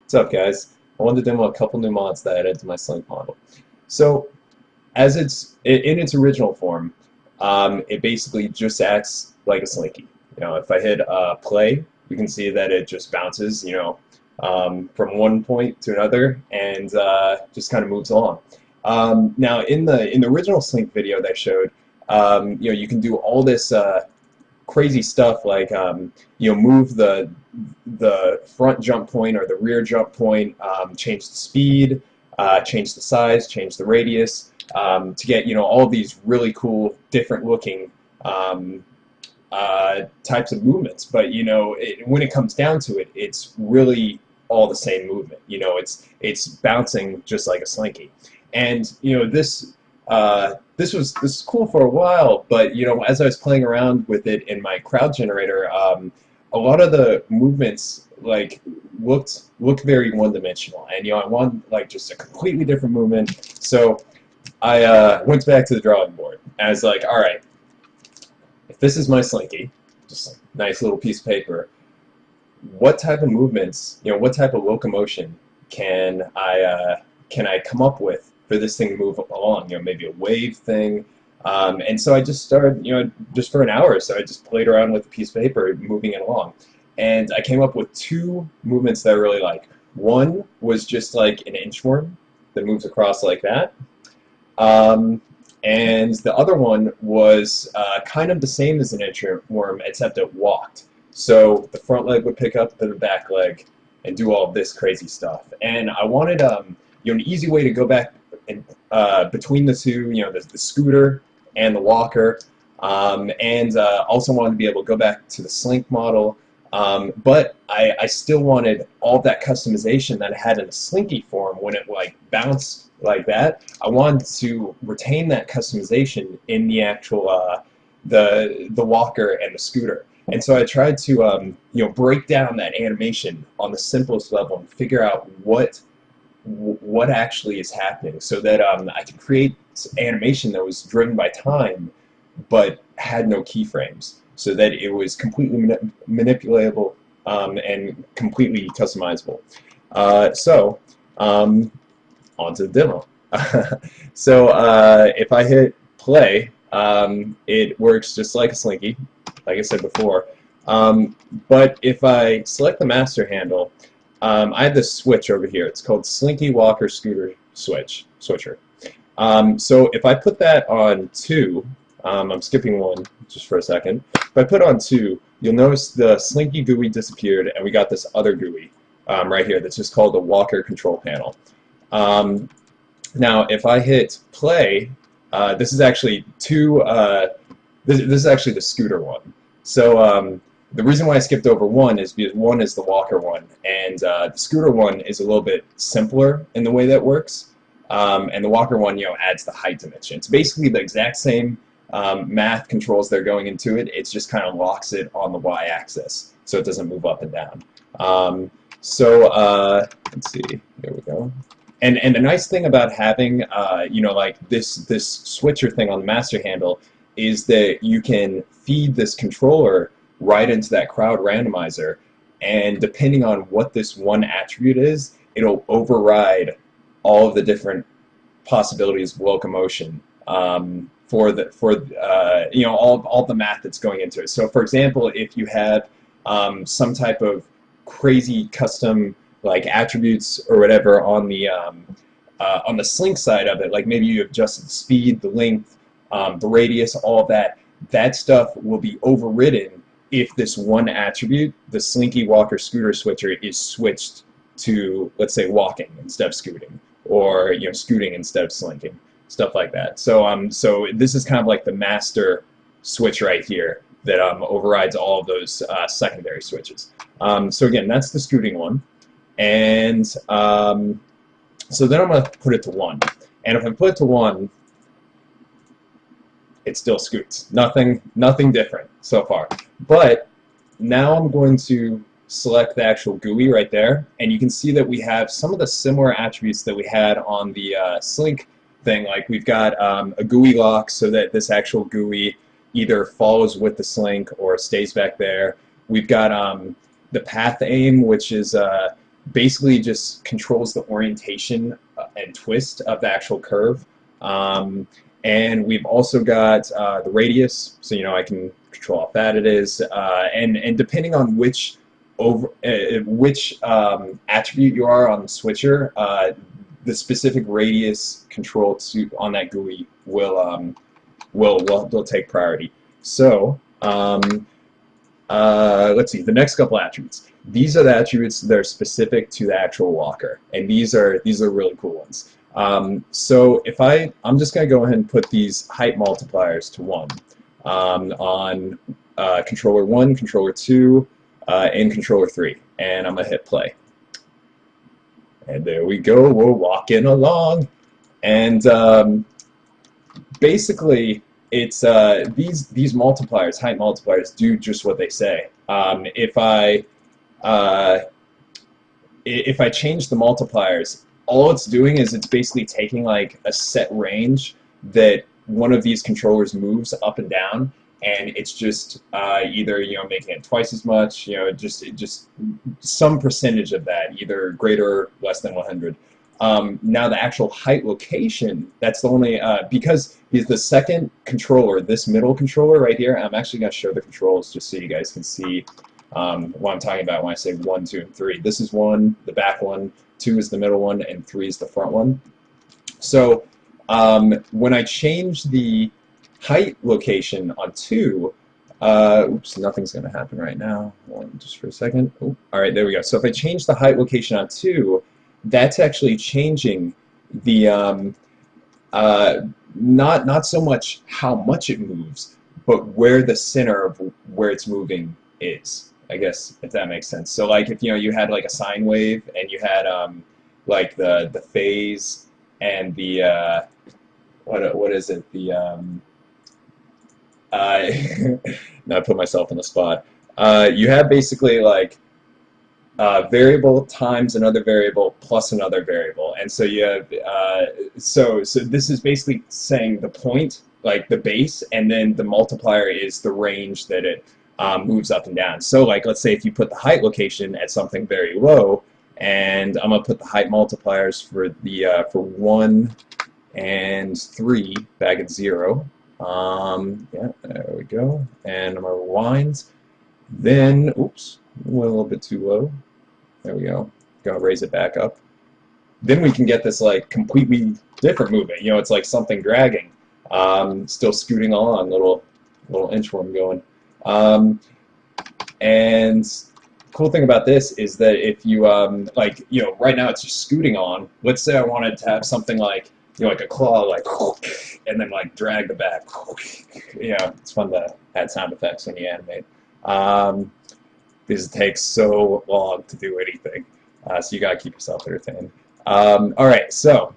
What's up, guys? I wanted to demo a couple new mods that I added to my SLINK model. So, as in its original form, it basically just acts like a SLINKY. If I hit play, we can see that it just bounces, from one point to another and just kind of moves along. Now, in the original SLINK video that I showed, you can do all this crazy stuff like move the front jump point or the rear jump point, change the speed, change the size, change the radius, to get all of these really cool different looking types of movements. But when it comes down to it, it's really all the same movement. It's bouncing just like a SLINKY. And this was cool for a while, but as I was playing around with it in my crowd generator, a lot of the movements looked very one-dimensional, and I wanted just a completely different movement. So I went back to the drawing board. I was like, all right, if this is my SLINKY, just a nice little piece of paper, what type of movements, what type of locomotion can I come up with for this thing to move along? Maybe a wave thing. And so I just started, just for an hour or so, I just played around with a piece of paper, moving it along. And I came up with two movements that I really like. One was just like an inchworm that moves across like that. And the other one was kind of the same as an inchworm, except it walked. So the front leg would pick up the back leg and do all of this crazy stuff. And I wanted an easy way to go back and, between the two, the scooter and the walker, and also wanted to be able to go back to the SLINK model, but I still wanted all that customization that I had in a SLINKY form when it bounced like that. I wanted to retain that customization in the actual the walker and the scooter. And so I tried to break down that animation on the simplest level and figure out what actually is happening, so that I could create animation that was driven by time but had no keyframes, so that it was completely manipulatable and completely customizable. So on to the demo. So if I hit play, it works just like a SLINKY, like I said before, but if I select the master handle, I have this switch over here. It's called SLINKY Walker Scooter Switcher. So if I put that on 2, I'm skipping 1 just for a second. If I put on 2, you'll notice the SLINKY GUI disappeared, and we got this other GUI right here that's just called the Walker Control Panel. Now, if I hit play, this is actually this is actually the scooter one. So the reason why I skipped over 1 is because 1 is the walker one, and the scooter one is a little bit simpler in the way that works, and the walker one, adds the height dimension. It's basically the exact same math controls that are going into it. It's just kind of locks it on the y-axis, so it doesn't move up and down. Let's see. There we go. And the nice thing about having this switcher thing on the master handle is that you can feed this controller right into that crowdRandomizer, and depending on what this one attribute is, it'll override all of the different possibilities of locomotion for all the math that's going into it. So, for example, if you have some type of crazy custom attributes or whatever on the SLINK side of it, like maybe you adjusted the speed, the length, the radius, all of that, that stuff will be overridden if this one attribute, the SLINKY Walker Scooter Switcher, is switched to, let's say, walking instead of scooting, or scooting instead of slinking, stuff like that. So so this is kind of like the master switch right here that overrides all of those secondary switches. So again, that's the scooting one, and so then I'm going to put it to 1, and if I put it to 1, it still scoots. Nothing different so far. But now I'm going to select the actual GUI right there, and you can see that we have some of the similar attributes that we had on the SLINK thing. Like we've got a GUI lock, so that this actual GUI either follows with the SLINK or stays back there. We've got the path aim, which is basically just controls the orientation and twist of the actual curve. And we've also got the radius, so I can control how fat it is, and depending on which attribute you are on the switcher, the specific radius control on that GUI will take priority. So let's see, the next couple attributes. These are the attributes that are specific to the actual walker, and these are really cool ones. So if I'm just going to go ahead and put these height multipliers to 1 on controller 1, controller 2, and controller 3, and I'm going to hit play. And there we go, we're walking along, and basically it's these multipliers, height multipliers, do just what they say. If I change the multipliers, all it's doing is it's basically taking like a set range that one of these controllers moves up and down, and it's just either making it twice as much, just some percentage of that, either greater or less than 100. Now the actual height location, that's the only, because the second controller, this middle controller right here, I'm actually going to show the controls just so you guys can see what I'm talking about when I say 1, 2, and 3. This is 1, the back one, 2 is the middle one, and 3 is the front one. So when I change the height location on 2, oops, nothing's going to happen right now. Hold on just for a second. Oh, all right, there we go. So if I change the height location on 2, that's actually changing the not so much how much it moves, but where the center of where it's moving is, I guess, if that makes sense. So like if you had like a sine wave and you had like the phase and the what is it, the now I put myself in the spot. You have basically like variable times another variable plus another variable, and so you have so this is basically saying the point, like the base, and then the multiplier is the range that it moves up and down. So like let's say if you put the height location at something very low, and I'm gonna put the height multipliers for the for 1 and 3 back at 0. Yeah, there we go, and I'm gonna rewind. Then, oops, went a little bit too low. There we go. Gonna raise it back up. Then we can get this like completely different movement. It's like something dragging, still scooting along, little inchworm going. And cool thing about this is that if you like right now it's just scooting on. Let's say I wanted to have something like like a claw, like, and then like drag the back. It's fun to add sound effects when you animate. Because it takes so long to do anything, so you gotta keep yourself entertained. All right, so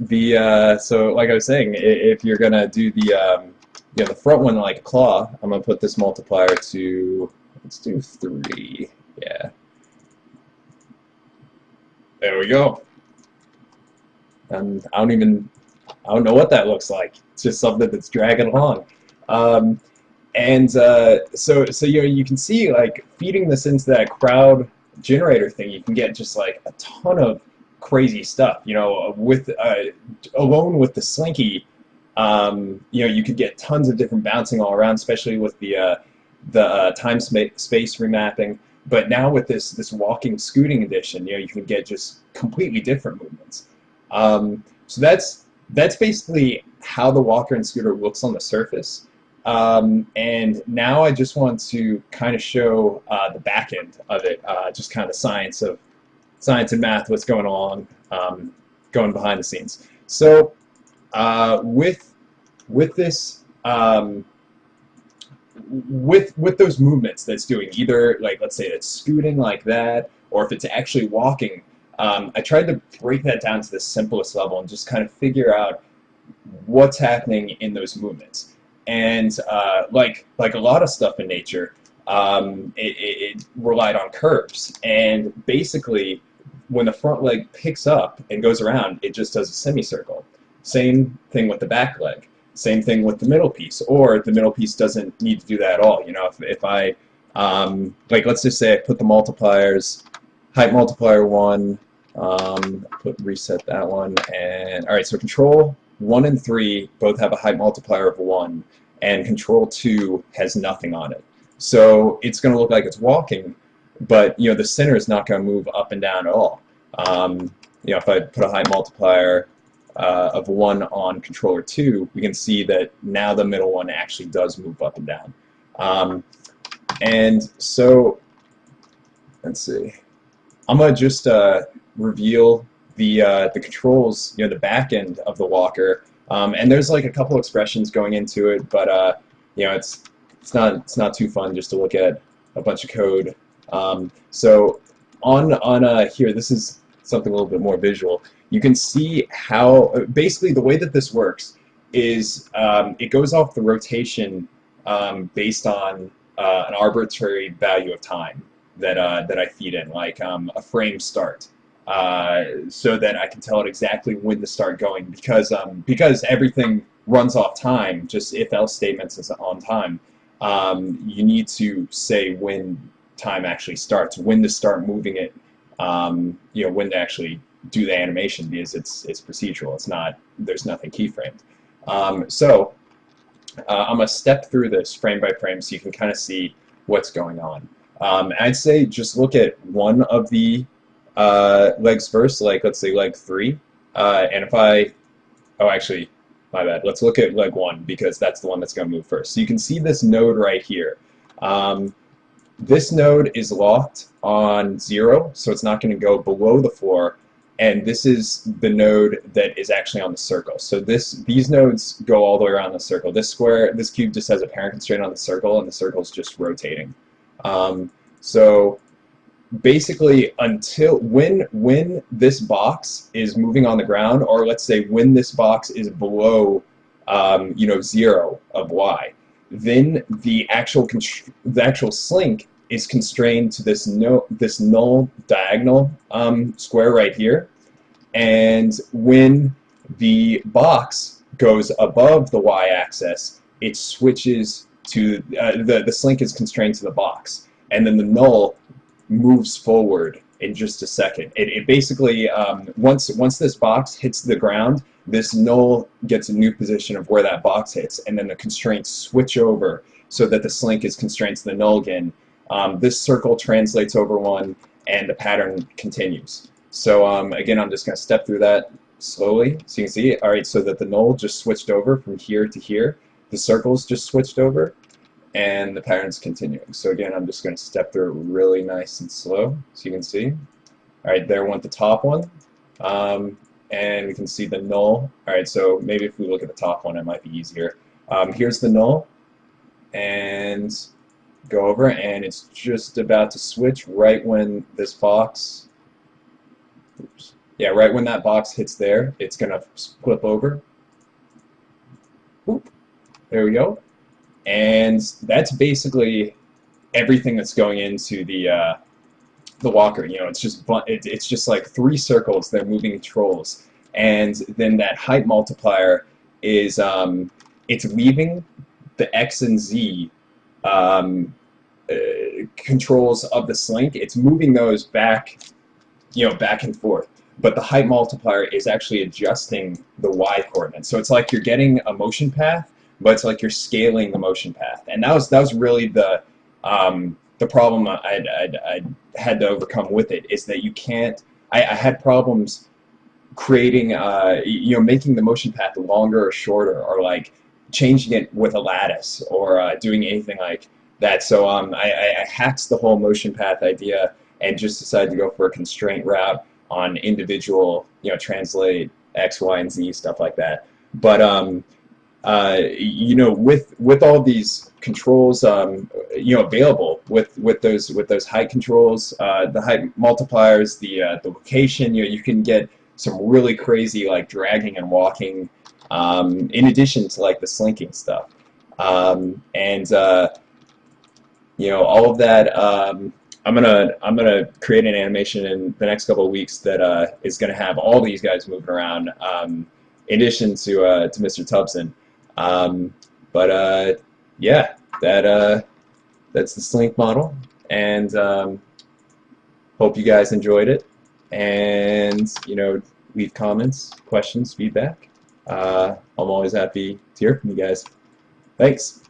so like I was saying, if you're gonna do the the front one like a claw, I'm gonna put this multiplier to, let's do 3. Yeah, there we go. And I don't know what that looks like. It's just something that's dragging along. And so you can see, like, feeding this into that crowd generator thing, you can get just like a ton of crazy stuff. With alone with the SLINKY, you could get tons of different bouncing all around, especially with the time space remapping. But now with this walking scooting edition, you can get just completely different movements. So that's basically how the walker and scooter looks on the surface. And now I just want to kind of show the back end of it, just kind of science and math, what's going on, going behind the scenes. So with this, with those movements that's doing, either like let's say it's scooting like that, or if it's actually walking, I tried to break that down to the simplest level and just kind of figure out what's happening in those movements. And like a lot of stuff in nature, it relied on curves. And basically, when the front leg picks up and goes around, it just does a semicircle. Same thing with the back leg. Same thing with the middle piece. Or the middle piece doesn't need to do that at all. If I, like, let's just say I put the multipliers height multiplier 1, reset that one, and alright, so control 1 and 3 both have a height multiplier of 1, and control 2 has nothing on it. So it's going to look like it's walking, but the center is not going to move up and down at all. If I put a height multiplier of 1 on controller 2, we can see that now the middle one actually does move up and down. And so, let's see. I'm going to just reveal the controls, the back end of the walker. And there's like a couple expressions going into it, but it's not too fun just to look at a bunch of code. So on here, this is something a little bit more visual. You can see how basically the way that this works is it goes off the rotation based on an arbitrary value of time that I feed in, like a frame start, so that I can tell it exactly when to start going, because everything runs off time, just if-else statements is on time. You need to say when time actually starts, when to start moving it, when to actually do the animation, because it's procedural. It's not, there's nothing keyframed. So I'm gonna step through this frame by frame so you can kind of see what's going on. I'd say just look at one of the legs first, like let's say leg 3, and if oh actually, my bad, let's look at leg 1 because that's the one that's going to move first. So you can see this node right here. This node is locked on 0, so it's not going to go below the floor, and this is the node that is actually on the circle. So these nodes go all the way around the circle. This cube just has a parent constraint on the circle, and the circle is just rotating. So basically, until when this box is moving on the ground, or let's say when this box is below 0 of y, then the actual SLINK is constrained to this null diagonal square right here. And when the box goes above the y-axis, it switches to the SLINK is constrained to the box, and then the null moves forward in just a second. It basically once this box hits the ground, this null gets a new position of where that box hits, and then the constraints switch over so that the SLINK is constrained to the null again. This circle translates over 1, and the pattern continues. So again, I'm just going to step through that slowly so you can see. All right, so that the null just switched over from here to here. The circles just switched over, and the pattern's continuing. So again, I'm just going to step through it really nice and slow so you can see. All right, there went the top one. And we can see the null. All right, so maybe if we look at the top one, it might be easier. Here's the null, and go over, and it's just about to switch right when this box, oops, yeah, right when that box hits there, it's gonna flip over. Oop, there we go, and that's basically everything that's going into the walker. It's just like 3 circles that are moving controls, and then that height multiplier is it's leaving the X and Z controls of the SLINK. It's moving those back, back and forth. But the height multiplier is actually adjusting the Y coordinate. So it's like you're getting a motion path, but it's like you're scaling the motion path. And that was really the problem I had to overcome with it, is that you can't. I had problems creating, making the motion path longer or shorter, or like changing it with a lattice, or doing anything like that. So I hacked the whole motion path idea and just decided to go for a constraint route on individual, translate X, Y, and Z, stuff like that. But with all these controls, available with those height controls, the height multipliers, the location, you can get some really crazy like dragging and walking, in addition to like the slinking stuff, and all of that. I'm gonna create an animation in the next couple of weeks that is gonna have all these guys moving around, in addition to Mr. TUBSON. Yeah, that's the SLINK model, and Hope you guys enjoyed it, and leave comments, questions, feedback. I'm always happy to hear from you guys. Thanks.